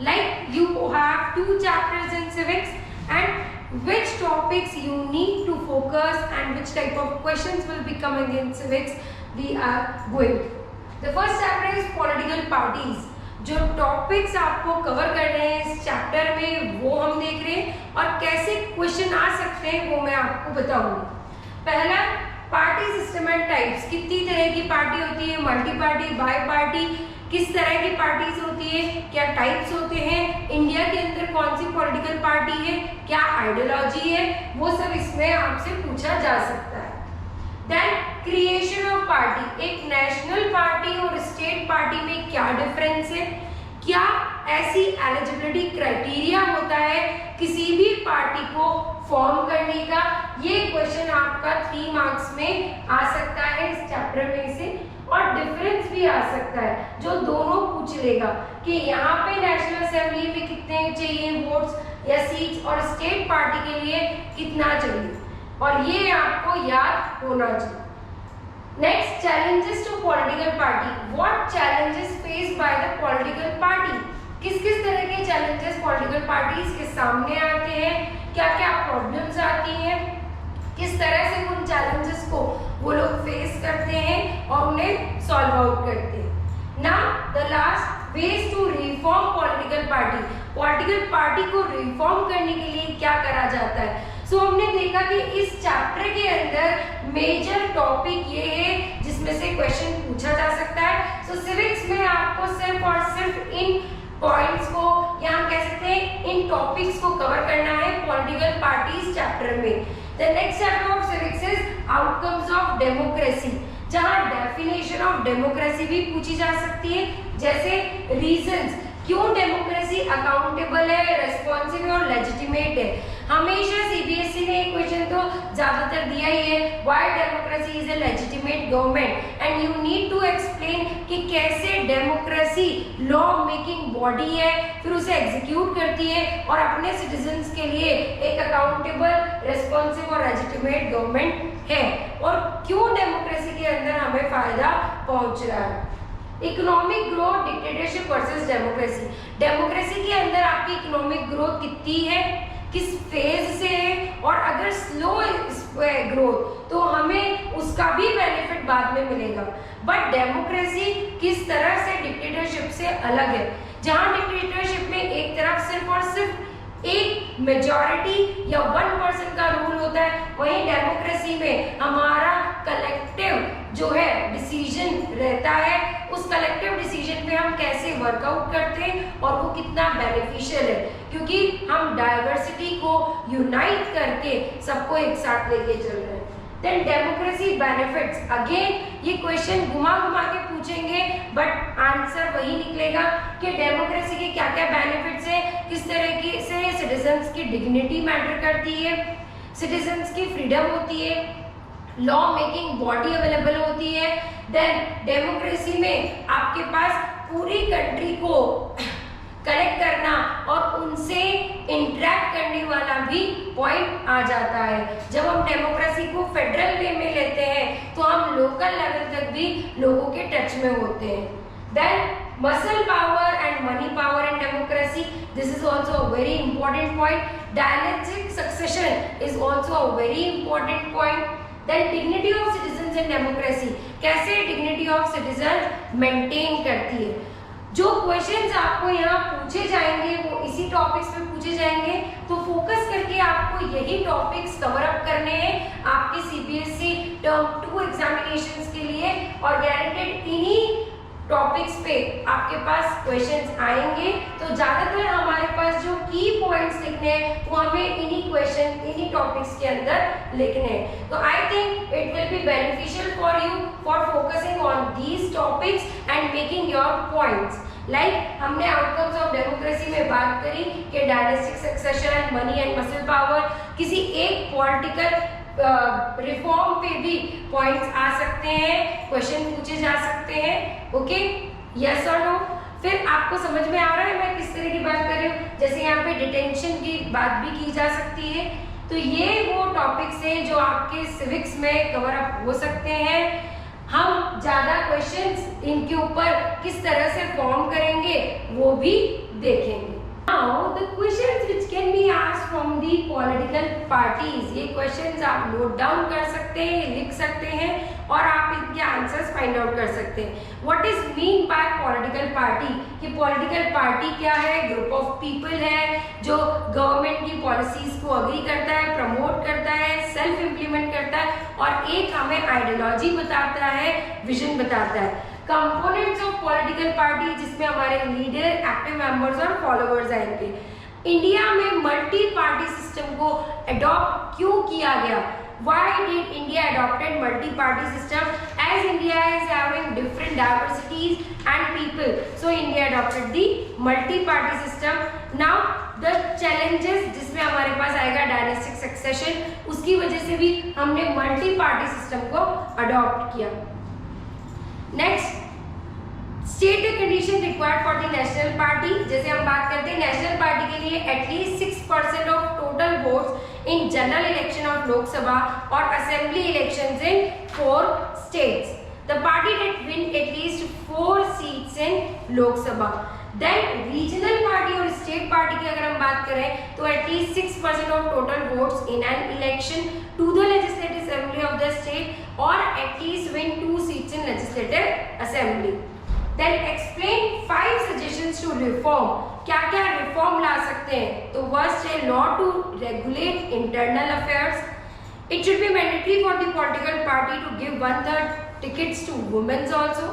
Like you have 2 chapters in civics, and which topics you need to focus and which type of questions will be coming in civics we are going. The first chapter is political parties. जो topics आपको cover कर रहे हैं इस chapter में वो हम देख रहे हैं और कैसे क्वेश्चन आ सकते हैं वो मैं आपको बताऊंगी। पहला, पार्टी सिस्टम एंड टाइप्स। कितनी तरह की पार्टी होती है, मल्टी पार्टी, बाई पार्टी, किस तरह की पार्टीज होती है, क्या टाइप्स होते हैं, इंडिया के अंदर कौन सी पॉलिटिकल पार्टी है, क्या आइडियोलॉजी है, वो सब इसमें आपसे पूछा जा सकता है। Then creation of party. एक नेशनल पार्टी और स्टेट पार्टी में क्या डिफरेंस है, क्या ऐसी एलिजिबिलिटी क्राइटेरिया होता है किसी भी पार्टी को फॉर्म करने का, ये क्वेश्चन आपका 3 मार्क्स में आ सकता है इस चैप्टर में से। और डिफरेंस भी आ सकता है जो दोनों पूछ लेगा कि यहाँ पे नेशनल असेंबली में कितने चाहिए वोट्स या सीट्स और स्टेट पार्टी के लिए कितना चाहिए, और ये आपको याद होना चाहिए। Next, challenges to political party. What challenges faced by the political party. किस किस तरह के चैलेंजेस पॉलिटिकल पार्टीज के सामने आते हैं, क्या क्या प्रॉब्लम्स आती हैं, किस तरह से उन चैलेंजेस को वो लोग फेस करते हैं और उन्हें सॉल्व आउट करते हैं। Now the last, ways to reform political party. Political party को रिफॉर्म करने के लिए क्या करा जाता है। सो हमने देखा कि इस चैप्टर के अंदर मेजर टॉपिक ये है जिसमें से क्वेश्चन पूछा जा सकता है। सो सिविक्स में आपको सिर्फ और सिर्फ इन पॉइंट्स को या हम कह सकते हैं इन टॉपिक्स को कवर करना है पॉलिटिकल पार्टीज चैप्टर में। The next chapter of civics is outcomes of democracy, जहां डेफिनेशन ऑफ डेमोक्रेसी भी पूछी जा सकती है, जैसे रीजंस क्यों डेमोक्रेसी अकाउंटेबल है, रेस्पॉन्सिव और लेजिटिमेट है। हमेशा सीबीएसई ने एक क्वेश्चन तो ज्यादातर दिया ही है, why democracy is a legitimate government, and you need to explain कि कैसे डेमोक्रेसी लॉ मेकिंग बॉडी है, फिर उसे एग्जीक्यूट करती है और अपने सिटीजन्स के लिए एक अकाउंटेबल, रेस्पॉन्सिव और लेजिटिमेट गवर्नमेंट है, और क्यों डेमोक्रेसी के अंदर हमें फायदा पहुंच रहा है। Economic growth, dictatorship versus democracy. Democracy के अंदर आपकी इकोनॉमिक ग्रोथ कितनी है, किस फेज से है, और अगर स्लो ग्रोथ तो हमें उसका भी बेनिफिट बाद में मिलेगा। बट डेमोक्रेसी किस तरह से डिक्टेटरशिप से अलग है, जहां डिक्टेटरशिप में एक तरफ सिर्फ और सिर्फ एक मेजॉरिटी या 1% का रूल होता है, वहीं डेमोक्रेसी में हमारा कलेक्टिव जो है डिसीजन रहता है। उस कलेक्टिव डिसीजन पे हम कैसे वर्कआउट करते हैं और वो कितना बेनिफिशियल है, क्योंकि हम डाइवर्सिटी को यूनाइट करके सबको एक साथ लेके चल रहे हैं। Then democracy benefits. अगेन ये क्वेश्चन घुमा घुमा के पूछेंगे बट आंसर वही निकलेगा कि डेमोक्रेसी के क्या क्या बेनिफिट्स है, किस तरह की से सिटीजन्स की डिग्निटी मैटर करती है, सिटीजन्स की फ्रीडम होती है, लॉ मेकिंग बॉडी अवेलेबल होती है। देन डेमोक्रेसी में आपके पास पूरी कंट्री को कलेक्ट करना और उनसे इंटरेक्ट करने वाला भी पॉइंट आ जाता है। जब हम डेमोक्रेसी को फेडरल वे में लेते हैं तो हम लोकल लेवल तक भी लोगों के टच में होते हैं। Then muscle power and money power in democracy, this is also a very important point. Dynastic succession is also a very important point. Then dignity of citizens in democracy, कैसे dignity of citizens maintain करती है। जो questions आपको यहाँ पूछे जाएंगे वो इसी टॉपिक्स पे पूछे जाएंगे, तो फोकस करके आपको यही टॉपिक्स कवर अप करने हैं आपके सीबीएसई टर्म 2 एग्जामिनेशंस के लिए, और गारंटेड इन्हीं टॉपिक्स पे आपके पास क्वेश्चंस आएंगे। तो ज्यादातर हमारे पास जो की पॉइंट्स लिखने हैं वो हमें इन्हीं क्वेश्चन इन्हीं टॉपिक्स के अंदर लिखने हैं। तो I think it will be beneficial for you for focusing on these topics and making your points. Like हमने आउटकम्स ऑफ डेमोक्रेसी में बात करी कि dynastic succession, money and muscle power, किसी एक पॉलिटिकल रिफॉर्म पे भी पॉइंट्स आ सकते हैं, क्वेश्चन पूछे जा सकते हैं। ओके, यस और नो। फिर आपको समझ में आ रहा है मैं किस तरह की बात कर रही हूँ। जैसे यहाँ पे डिटेंशन की बात भी की जा सकती है। तो ये वो टॉपिक्स हैं जो आपके सिविक्स में कवर अप हो सकते हैं। हम ज्यादा क्वेश्चंस इनके ऊपर किस तरह से फॉर्म करेंगे वो भी देखेंगे। Now the questions which can be asked from the political parties, ये questions आप नोट डाउन कर सकते हैं, लिख सकते हैं और आप इनके आंसर्स फाइंड आउट कर सकते हैं। What is mean by political party? कि political party क्या है? ग्रुप ऑफ पीपल है जो गवर्नमेंट की पॉलिसीज को अग्री करता है, प्रमोट करता है, सेल्फ इम्प्लीमेंट करता है और एक हमें आइडियोलॉजी बताता है, विजन बताता है। कंपोनेंट्स ऑफ पॉलिटिकल पार्टी जिसमें हमारे लीडर, एक्टिव मेंबर्स और फॉलोअर्स आएंगे। इंडिया में मल्टी पार्टी सिस्टम को अडॉप्ट क्यों किया गया? Why did India adopted multi-party system? As India is having different diversities and people, so India adopted the multi-party system. Now the challenges जिसमें हमारे पास आएगा डायनेस्टिक सक्सेशन, उसकी वजह से भी हमने मल्टी-पार्टी सिस्टम को अडॉप्ट किया। Next, state the condition required for the national party. जैसे हम बात करते हैं नेशनल पार्टी के लिए at least 6% of total votes in general election of Lok Sabha और assembly elections in 4 states. The party that win at least 4 seats in Lok Sabha. Then regional party और state party की अगर हम बात करें तो at least 6% of total votes in an election to the legislative assembly of the state और at least win 2 seats in legislative assembly. Then explain 5 suggestions to reform. क्या क्या रिफॉर्म ला सकते हैं? तो फर्स्ट है law to regulate internal affairs. It should be mandatory for the political party to give 1/3 tickets to women also.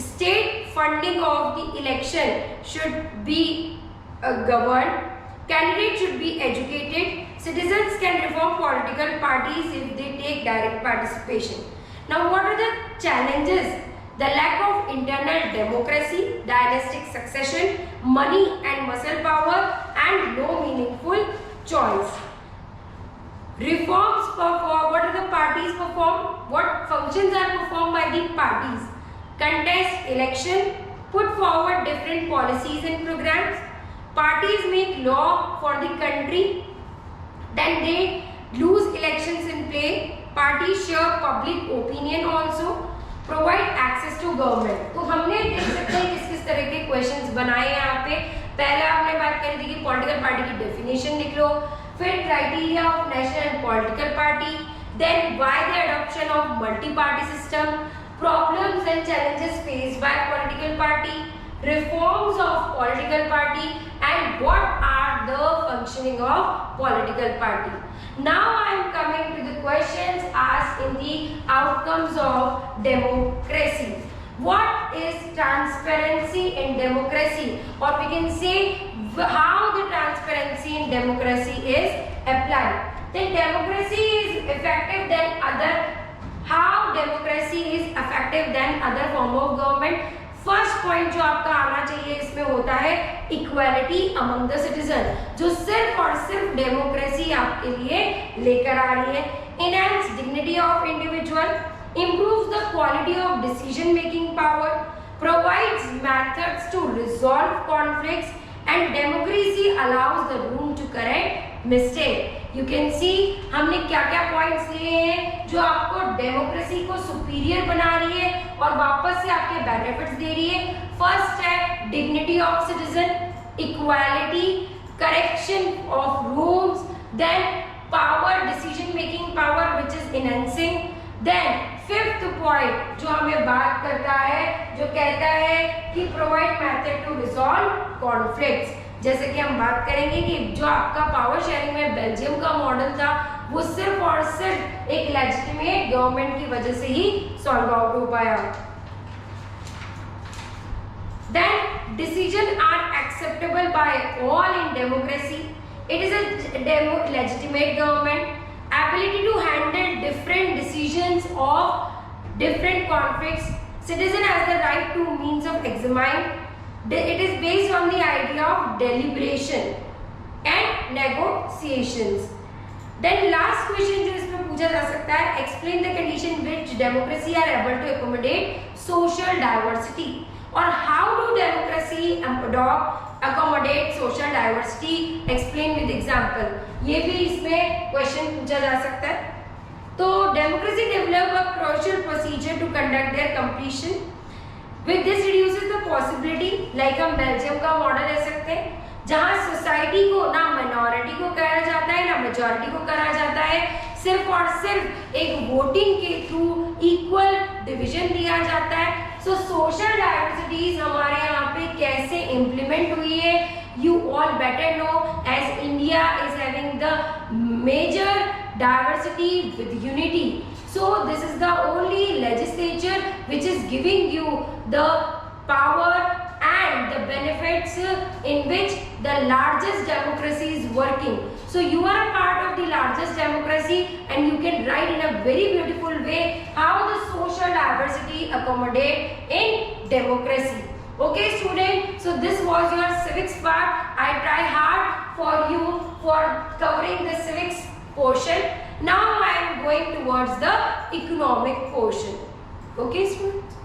State funding of the election should be governed. Candidates should be educated. Citizens can reform political parties if they take direct participation. Now, what are the challenges? The lack of internal democracy, dynastic succession, money and muscle power, and no meaningful choice. Reforms perform. What are the parties perform? What functions are performed by the parties? Contest election, put forward different policies and programs. Parties make law for the country. Then they lose elections in play. Parties share public opinion also. Provide access to government. तो हमने देख सकते हैं किस किस तरह के questions बनाए हैं यहाँ पे। पहले आपने बात करी थी कि पॉलिटिकल पार्टी की डेफिनेशन लिख लो, फिर criteria of national and political party, then why the adoption of multi party system, problems and challenges faced by political party, reforms of political party and what are the functioning of political party. Now I am coming to the questions asked in the outcomes of democracy. What is transparency in democracy? Or we can say how the transparency in democracy is applied. Then democracy is effective than other. How democracy is effective than other form of government? First point जो आपका आना चाहिए इसमें होता है equality among the citizen, जो सिर्फ और सिर्फ डेमोक्रेसी आपके लिए लेकर आ रही है। Enhance dignity of individual, improves the quality of decision making power, provides methods to resolve conflicts, and democracy allows the room to correct mistake. You can see हमने क्या क्या पॉइंट्स लिए हैं जो आपको डेमोक्रेसी को सुपीरियर बना रही है और वापस से आपके बेनिफिट्स दे रही है। फर्स्ट है dignity of citizen, equality, correction of rules, then power, decision making power which is enhancing. Then fifth point जो हमें बात करता है, जो कहता है कि provide method to resolve conflicts. जैसे कि हम बात करेंगे कि जो आपका पावर शेयरिंग में बेल्जियम का मॉडल था वो सिर्फ और सिर्फ एक लेजिटिमेट गवर्नमेंट की वजह से ही सॉल्व आउट हो पाया। Then decisions are acceptable by all in democracy. It is a legitimate government. Ability to handle different decisions of different conflicts. Citizen has the right to means of examine. It is based on the idea of deliberation and negotiations. Then last question जो इसमें पूछा जा सकता है, explain the condition which democracy are able to accommodate social diversity. और how do democracy accommodate social diversity? Explain with example. ये भी इसमें question पूछा जा सकता है। तो democracy develop a crucial procedure to conduct their completion. With this reduces the possibility, like हम बेल्जियम का मॉडल ले सकते हैं जहां सोसाइटी को ना माइनॉरिटी को कहा जाता है ना मेजॉरिटी को कहा जाता है, सिर्फ और सिर्फ एक वोटिंग के थ्रू इक्वल डिवीजन दिया जाता है। सो सोशल डाइवर्सिटीज हमारे यहाँ पे कैसे इम्प्लीमेंट हुई है, you all better know, as India is having the major diversity with unity. So this is the only legislature which is giving you the power and the benefits in which the largest democracy is working. So you are a part of the largest democracy and you can write in a very beautiful way how the social diversity accommodate in democracy. Okay student, so this was your civics part. I try hard for you for covering the civics portion. Now I am going towards the economic portion. Okay students.